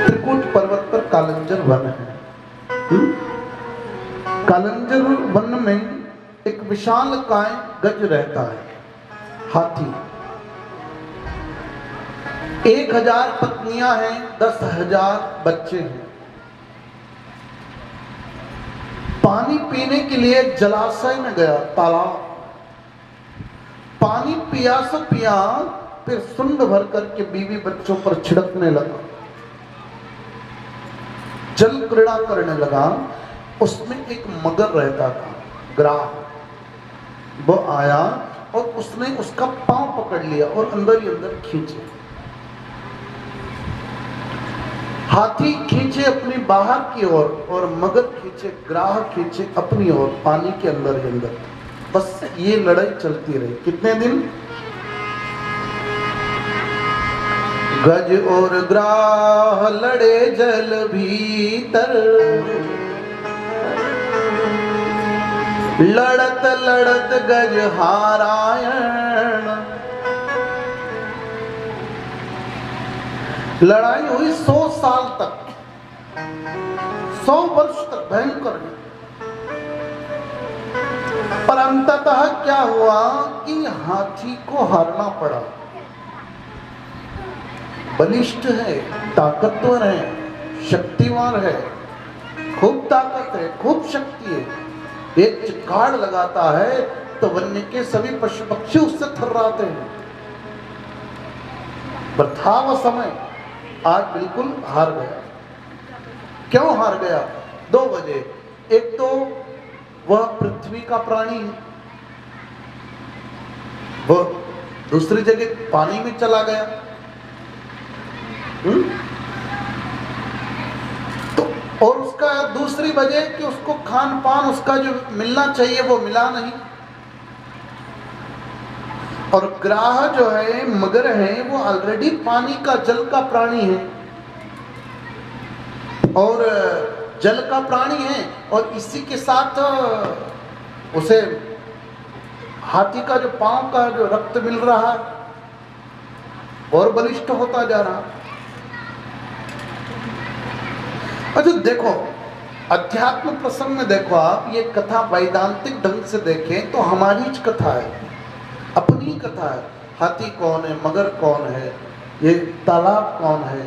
त्रिकुट पर्वत पर कालंजर वन है। कालंजर वन में एक विशाल काय गज रहता है, हाथी। 1000 पत्नियां हैं, 10,000 बच्चे हैं। पानी पीने के लिए जलाशय में गया, तालाब। पानी पिया सो पिया, फिर सुंड भर करके बीवी बच्चों पर छिड़कने लगा, जल क्रीड़ा करने लगा। उसमें एक मगर रहता था, ग्राह। वो आया और उसने उसका पांव पकड़ लिया और अंदर ही अंदर खींचे। हाथी खींचे अपनी बाहर की ओर और मगर खींचे, ग्राह खींचे अपनी ओर, पानी के अंदर ही अंदर। बस ये लड़ाई चलती रही। कितने दिन? गज और ग्राह लड़े जल भीतर, लड़त लड़त गज हारायण। लड़ाई हुई 100 साल तक, 100 वर्ष तक भयंकर। पर अंततः क्या हुआ कि हाथी को हारना पड़ा। बलिष्ठ है, ताकतवर है, शक्तिवान है, खूब ताकत है, खूब शक्ति है। एक चिक्कार लगाता है तो वन्य के सभी पशु पक्षी उससे थर्राते हैं। पर था वह समय, आज बिल्कुल हार गया। क्यों हार गया? 2 वजह। एक तो वह पृथ्वी का प्राणी है, वह दूसरी जगह पानी में चला गया। तो और उसका दूसरी वजह कि उसको खान पान उसका जो मिलना चाहिए वो मिला नहीं। और ग्राह जो है, मगर है, वो ऑलरेडी पानी का, जल का प्राणी है और जल का प्राणी है। और इसी के साथ उसे हाथी का जो पांव का जो रक्त मिल रहा है और बलिष्ठ होता जा रहा। अच्छा देखो, अध्यात्म प्रसंग में देखो आप, ये कथा वैदांतिक ढंग से देखें तो हमारी ज कथा है, अपनी कथा है। हाथी कौन है, मगर कौन है, ये तालाब कौन है?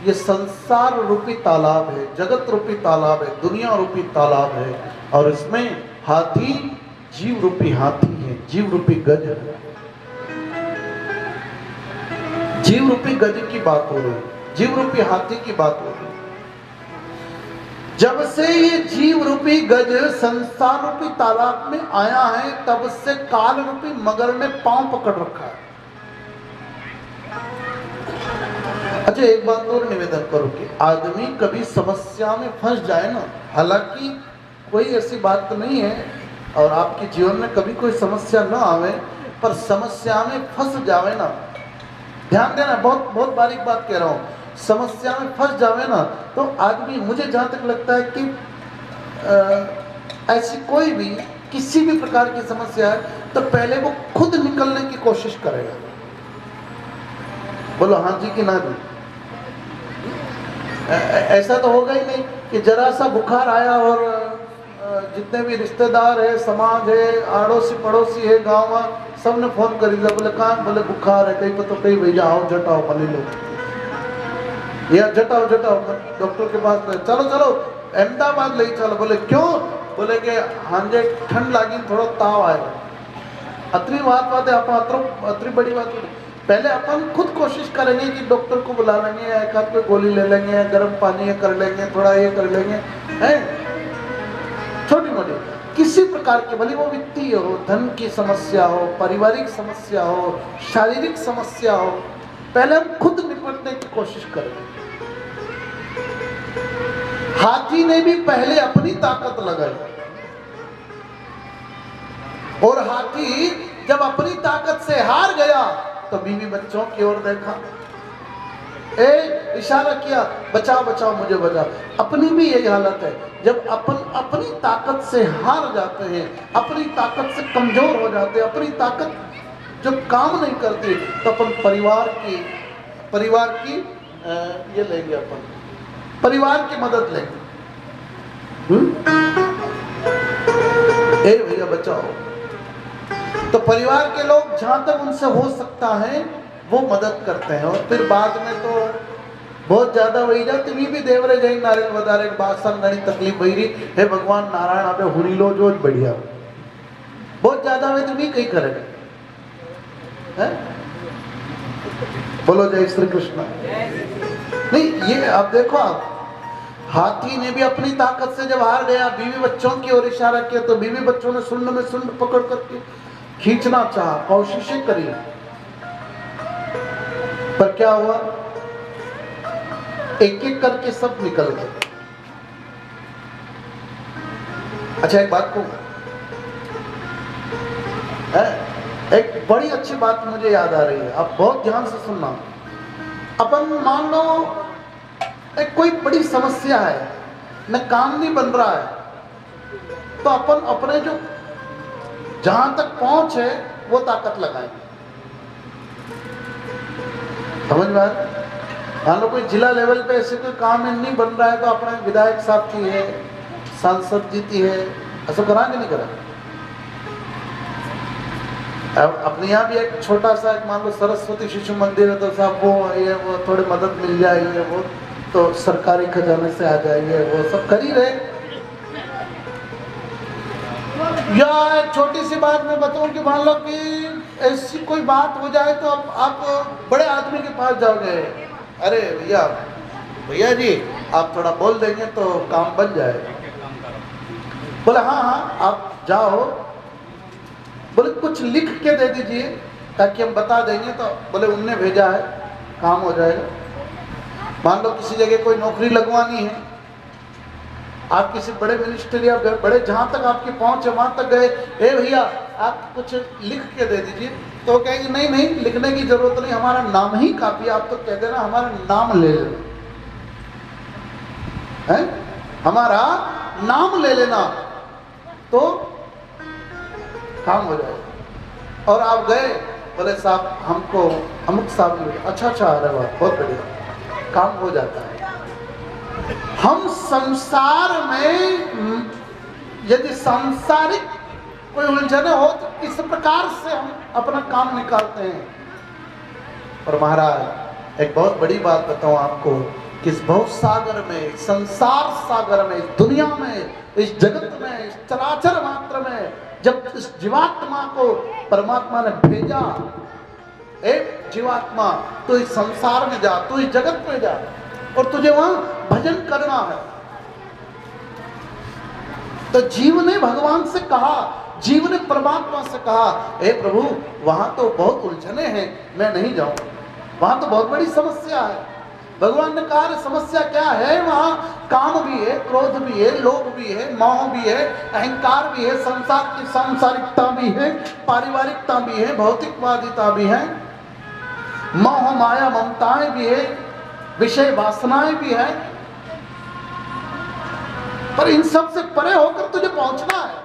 ये संसार रूपी तालाब है, जगत रूपी तालाब है, दुनिया रूपी तालाब है। और इसमें हाथी जीव रूपी हाथी है, जीव रूपी गज है। जीव रूपी गज की बात हो रही, जीव रूपी हाथी की बात हो रही। जब से ये जीव रूपी गज संसार रूपी तालाब में आया है, तब से काल रूपी मगर ने पांव पकड़ रखा है। अच्छा एक बात और निवेदन करो कि आदमी कभी समस्या में फंस जाए ना, हालांकि कोई ऐसी बात तो नहीं है और आपके जीवन में कभी कोई समस्या ना आवे, पर समस्या में फंस जावे ना, ध्यान देना, बहुत बहुत बारीक बात कह रहा हूं। समस्या में फंस जावे ना तो आदमी, मुझे जहां तक लगता है कि ऐसी कोई भी किसी भी प्रकार की समस्या है तो पहले वो खुद निकलने की कोशिश करेगा। बोलो हाँ जी कि ना जी? ऐसा तो होगा ही नहीं कि जरा सा बुखार आया और जितने भी रिश्तेदार है, समाज है, आड़ोसी पड़ोसी है, गांव में, सबने फोन कर दिया, बोले कहाँ? बोले बुखार है, कहीं तो कहीं भैया आओ, जटाओ मनी लो, या जटाओ जटाओ डॉक्टर के पास, चलो चलो अहमदाबाद ले चलो। बोले क्यों? बोले कि हाँ जी ठंड लगी, थोड़ा ताव आएगा। अतरी बात है, आप अतरी बड़ी बात नहीं। पहले अपन खुद कोशिश करेंगे कि डॉक्टर को बुला लेंगे, एक हाथ पे गोली ले लेंगे, गर्म पानी कर लेंगे, थोड़ा ये कर लेंगे, हैं? छोटी मोटी किसी प्रकार की, भले वो वित्तीय हो, धन की समस्या हो, पारिवारिक समस्या हो, शारीरिक समस्या हो, पहले हम खुद निपटने की कोशिश करेंगे। हाथी ने भी पहले अपनी ताकत लगाई और हाथी जब अपनी ताकत से हार गया तो बीवी बच्चों की ओर देखा, इशारा किया, बचाओ बचाओ मुझे बचाओ। अपनी भी यही हालत है, जब अपन अपनी ताकत से हार जाते हैं, अपनी ताकत से कमजोर हो जाते हैं, अपनी ताकत जब काम नहीं करती तो अपन परिवार की परिवार की ये लेंगे अपन, परिवार की मदद लेंगे। ए भैया बचाओ। तो परिवार के लोग जहां तक उनसे हो सकता है वो मदद करते हैं। और फिर बाद में तो बहुत ज्यादा वही जा तुम्हें भी देवरे जाए नारियल वधारे बासन घनी तकलीफ वही रही हे भगवान नारायण आपे हुनी लो जो बढ़िया बहुत ज्यादा वे तुम्हें कहीं करेगा है? बोलो जय श्री कृष्ण। नहीं ये आप देखो, आप हाथी ने भी अपनी ताकत से जब हार गया, बीवी बच्चों की ओर इशारा किया तो बीवी बच्चों ने सुंड में सुंड पकड़ करके खींचना चाहा, कोशिशें करी, पर क्या हुआ, एक एक करके सब निकल गए। अच्छा एक बात को एक बड़ी अच्छी बात मुझे याद आ रही है, आप बहुत ध्यान से सुनना। अपन मान लो एक कोई बड़ी समस्या है, न काम नहीं बन रहा है, तो अपन अपने जो जहां तक पहुंच है वो ताकत लगाएंगे। समझ में आया? मान लो कोई जिला लेवल पे ऐसे कोई काम नहीं बन रहा है तो अपने विधायक साहब की है, सांसद जीती है, ऐसा कराएंगे नहीं करा। अब अपने यहाँ भी एक छोटा सा एक मान लो सरस्वती शिशु मंदिर है तो साहब वो थोड़ी मदद मिल जाएगी, वो तो सरकारी खजाने से आ जाएंगे, वो सब कर ही रहे। या एक छोटी सी बात मैं बताऊं कि मान लो कि ऐसी कोई बात हो जाए तो आप बड़े आदमी के पास जाओगे, अरे भैया जी आप थोड़ा बोल देंगे तो काम बन जाएगा। बोले हाँ आप जाओ, बोले कुछ लिख के दे दीजिए ताकि हम बता देंगे, तो बोले उनने भेजा है काम हो जाएगा। मान लो किसी जगह कोई नौकरी लगवानी है, आप किसी बड़े मिनिस्टर या बड़े जहां तक आपकी पहुंच है वहां तक गए, ए भैया आप कुछ लिख के दे दीजिए, तो कहेंगे नहीं नहीं लिखने की जरूरत नहीं, हमारा नाम ही काफी, आप तो कह देना हमारा नाम ले लेना है, हमारा नाम ले लेना तो काम हो जाएगा। और आप गए, बोले साहब हमको अमुक साहब ने, अच्छा अरे वाह बहुत बढ़िया, काम हो जाता है। हम संसार में यदि सांसारिक कोई उलझने हो तो इस प्रकार से हम अपना काम निकालते हैं। और महाराज एक बहुत बड़ी बात बताऊं आपको कि इस बहुत सागर में, संसार सागर में, इस दुनिया में, इस जगत में, इस चराचर मात्र में जब इस जीवात्मा को परमात्मा ने भेजा, एक जीवात्मा तो इस संसार में जा, तो इस जगत में जा और तुझे वहां भजन करना है। तो जीव ने भगवान से कहा, जीव ने परमात्मा से कहा, हे प्रभु वहां तो बहुत उलझने हैं, मैं नहीं जाऊंगा, वहां तो बहुत बड़ी समस्या है। भगवान ने कहा समस्या क्या है, वहां काम भी है, क्रोध भी है, लोभ भी है, मोह भी है, अहंकार भी है, संसार की सांसारिकता भी है, पारिवारिकता भी है, भौतिकवादिता भी है, मोह माया ममताएं भी है, विषय वासनाएं भी है। पर इन सब से परे होकर तुझे पहुंचना है।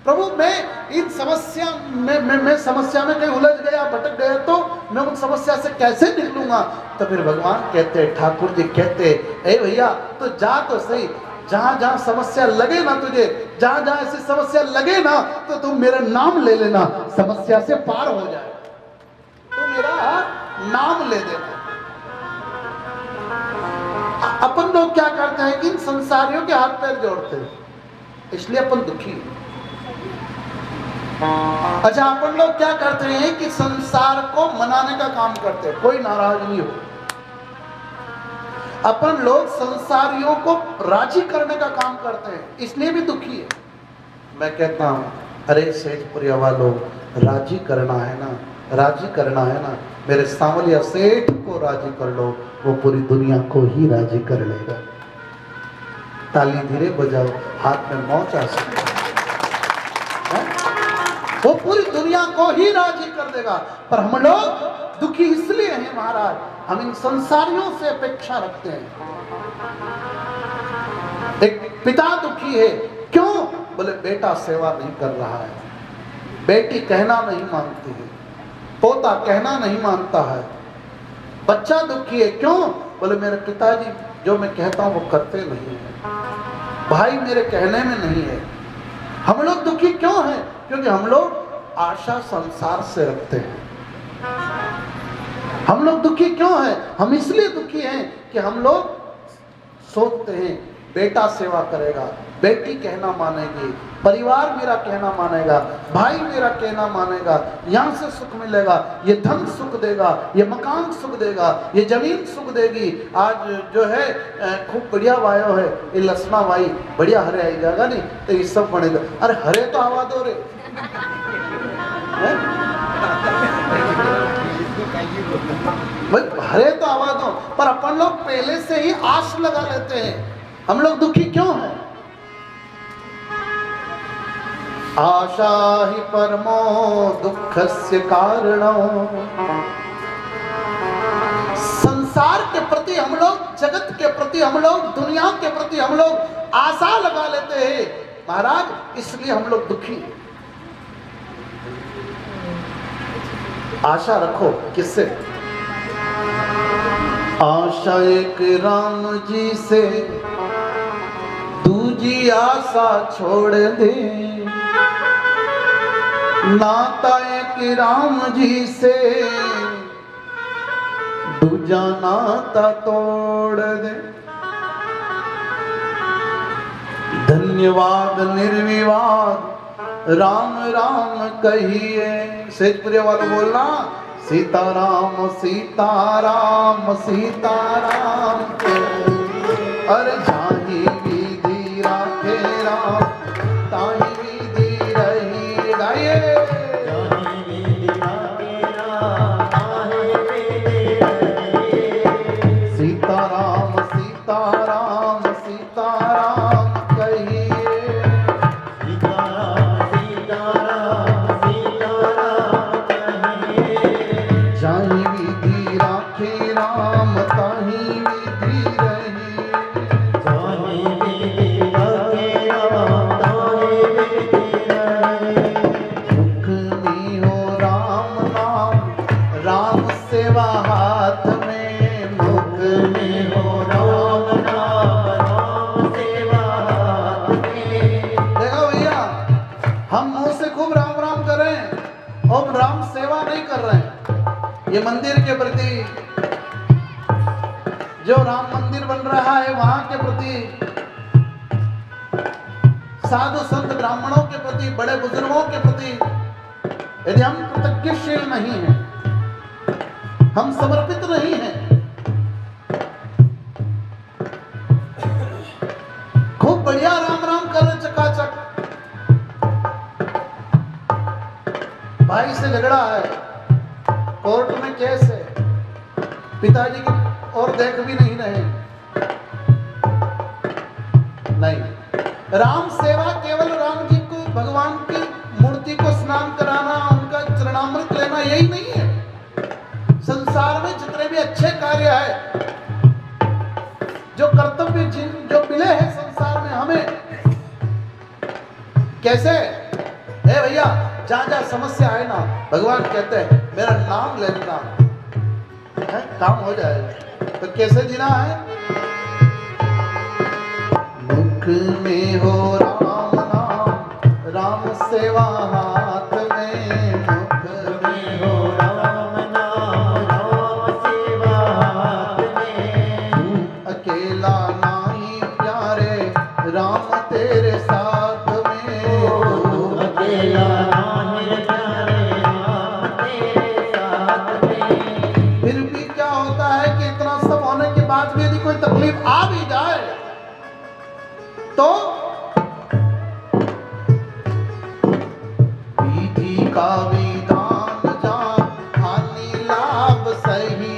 प्रभु मैं इन समस्या में मैं समस्या में कहीं उलझ गया, भटक गया तो मैं उन समस्या से कैसे निकलूंगा। तो फिर भगवान कहते, ठाकुर जी कहते, ए भैया तो जा तो सही, जहां जहां समस्या लगे ना तुझे, जहां जहां ऐसी समस्या लगे ना तो तुम मेरा नाम ले लेना, समस्या से पार हो जाए, तो मेरा नाम ले देना। अपन लोग क्या करते हैं कि इन संसारियों के हाथ पैर जोड़ते हैं, इसलिए अपन दुखी हैं। अच्छा अपन लोग क्या करते हैं कि संसार को मनाने का काम करते हैं, कोई नाराज नहीं हो। अपन लोग संसारियों को राजी करने का काम करते हैं, इसलिए भी दुखी है। मैं कहता हूं अरे सेठपुरिया वालों, राजी करना है ना, राजी करना है ना, मेरे सांवलिया सेठ को राजी कर लो, वो पूरी दुनिया को ही राजी कर लेगा। ताली धीरे बजाओ, हाथ में मौज आ सकती है, वो पूरी दुनिया को ही राजी कर देगा। पर हम लोग दुखी इसलिए हैं महाराज, हम इन संसारियों से अपेक्षा रखते हैं। एक पिता दुखी है, क्यों? बोले बेटा सेवा नहीं कर रहा है, बेटी कहना नहीं मानती है, पोता कहना नहीं मानता है, बच्चा दुखी है, क्यों? बोले मेरे पिताजी जो मैं कहता हूँ वो करते नहीं है, भाई मेरे कहने में नहीं है। हम लोग दुखी क्यों हैं? क्योंकि हम लोग आशा संसार से रखते हैं। हम लोग दुखी क्यों हैं? हम इसलिए दुखी हैं कि हम लोग सोचते हैं बेटा सेवा करेगा, बेटी कहना मानेगी, परिवार मेरा कहना मानेगा, भाई मेरा कहना मानेगा, यहाँ से सुख मिलेगा, ये धन सुख देगा, ये मकान सुख देगा, ये जमीन सुख देगी। आज जो है खूब बढ़िया वायो है, ये लसना वाई बढ़िया हरे आई जाएगा नहीं तो ये सब बनेगा। अरे हरे तो आवा दो रे, भाई हरे तो आवा दो, पर अपन लोग पहले से ही आश लगा लेते हैं। हम लोग दुखी क्यों हैं? आशा ही परमो दुःखस्य कारणो। संसार के प्रति हम लोग, जगत के प्रति हम लोग, दुनिया के प्रति हम लोग आशा लगा लेते हैं महाराज, इसलिए हम लोग दुखी हैं। आशा रखो किससे? आशा एक राम जी से, दूजी आशा छोड़ दे, नाता एक राम जी से, दूजा नाता तोड़ दे। धन्यवाद निर्विवाद राम राम कहिए। सेजपुरे वालों बोलना सीताराम सीताराम सीताराम। अरे जाही विधि राखे राम, ताही विधि रही। गाइए जाही विधि राखे राम, ताही विधि रही। सीताराम सीताराम सीताराम कहिए। सीताराम सीताराम सीताराम कहिए। जाही विधि राखे राम, ताही विधि रही। जाही विधि राखे राम, ताही विधि रही। मुख में हो राम नाम, राम सेवा हाथ में। मुख में हो राम नाम, राम सेवा हाथ में। देखो भैया, हम मुंह से खूब राम राम कर रहे हैं और राम सेवा नहीं कर रहे हैं। ये मंदिर के प्रति, जो राम मंदिर बन रहा है वहां के प्रति, साधु संत ब्राह्मणों के प्रति, बड़े बुजुर्गों के प्रति यदि हम कृतज्ञशील नहीं हैं, हम समर्पित नहीं हैं, खूब बढ़िया राम राम कर रहे चकाचक, भाई से झगड़ा है, कोर्ट में केस है, पिताजी की और देख भी नहीं रहे, नहीं। राम सेवा केवल राम जी को, भगवान की मूर्ति को स्नान कराना, उनका चरणामृत लेना, यही नहीं है। संसार में जितने भी अच्छे कार्य है, जो कर्तव्य जो मिले हैं संसार में हमें, कैसे है भैया? जहां जहां समस्या है ना, भगवान कहते हैं मेरा नाम ले लेना है, काम हो जाएगा। तो कैसे जीना है? मुख में हो राम नाम, राम सेवा हाथ में। मुख में हो राम नाम, राम सेवा हाथ में। अकेला नहीं प्यारे, राम तेरे साथ में। अकेला नहीं प्यारे, राम तेरे साथ में। फिर भी क्या होता है कि इतना सब होने के बाद भी यदि कोई तकलीफ आ भी जाए तो विधि का विधान जान, हानि लाभ सही।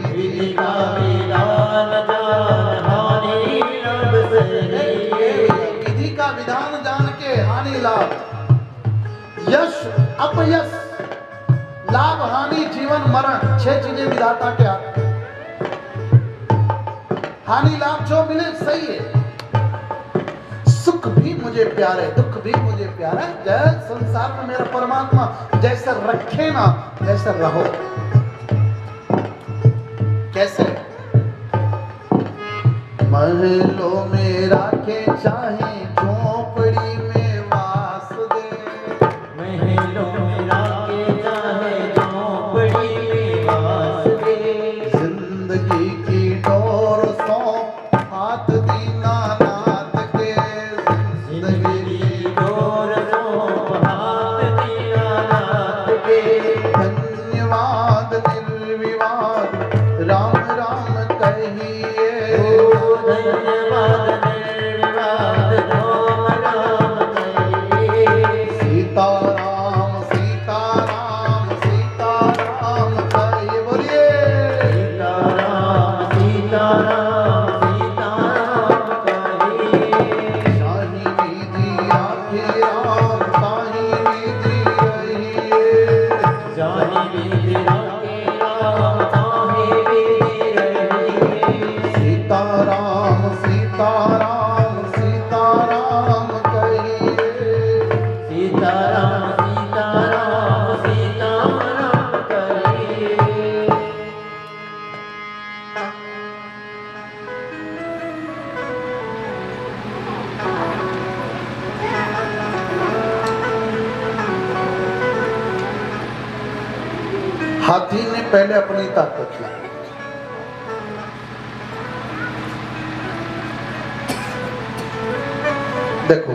विधि का विधान जान, हानि लाभ सही। विधि का विधान जान के हानि लाभ, यश अपयश, लाभ हानि जीवन मरण, 6 चीजें विधाता के हाथ में। हानि लाभ जो मिले सही है। सुख भी मुझे प्यारे, दुख भी मुझे प्यारा। जय संसार में मेरा परमात्मा जैसा रखे ना, वैसा रहो। कैसे? महलों में राखे चाहे झोपड़ी में वास दे, महलों में राखे चाहे झोपड़ी में वास दे, जिंदगी की डोर सौंप हाथ दीनानाथ के, जिंदगी की डोर सौंप हाथ दीनानाथ के। धन्यवाद निर्विवाद राम राम कहिए, धन्यवाद निर्विवाद राम राम कहिए, सीताराम सीताराम सीताराम कहिए, बोलिए सीताराम सीताराम सीताराम कहिए। शाही विधि आखे राम शाही विधि रहिए, जाहि विधि राखे राम ताहि विधि रहिए, सीताराम सीताराम सीताराम कहिए, सीताराम सीताराम सीताराम कहिए। हाथी ने पहले अपनी ताकत लाई, देखो